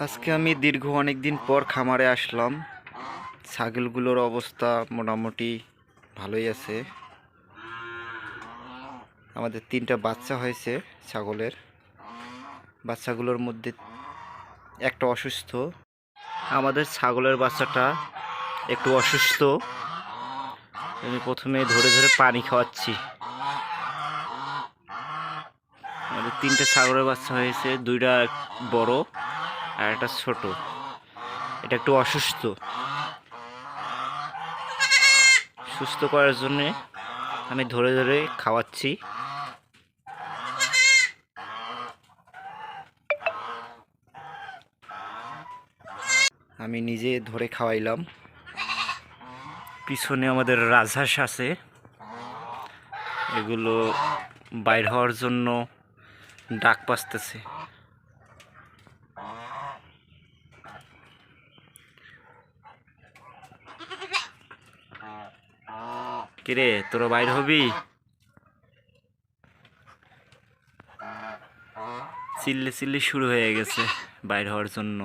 আজকে আমি দীর্ঘ অনেক দিন পর খামারে আসলাম। ছাগলগুলোর অবস্থা মোটামুটি ভালোই আছে। আমাদের 3টা বাচ্চা হয়েছে ছাগলের। বাচ্চাগুলোর মধ্যে একটা অসুস্থ। আমাদের ছাগলের বাচ্চাটা একটু অসুস্থ। আমি প্রথমে ধরে ধরে পানি খাওয়াচ্ছি। আমাদের 3টে ছাগলের বাচ্চা হয়েছে, 2টা বড় আর একটা ছোট। এটা একটু অসুস্থ। সুস্থ করার জন্যে আমি ধরে ধরে খাওয়াচ্ছি। আমি নিজে ধরে খাওয়াইলাম। পিছনে আমাদের রাজহাঁস আছে, এগুলো বাইর হওয়ার জন্য ডাক পাসতেছে। কিরে, তোরা বাইর হবি? চিল্লি চিল্লি শুরু হয়ে গেছে বাইর হওয়ার জন্য।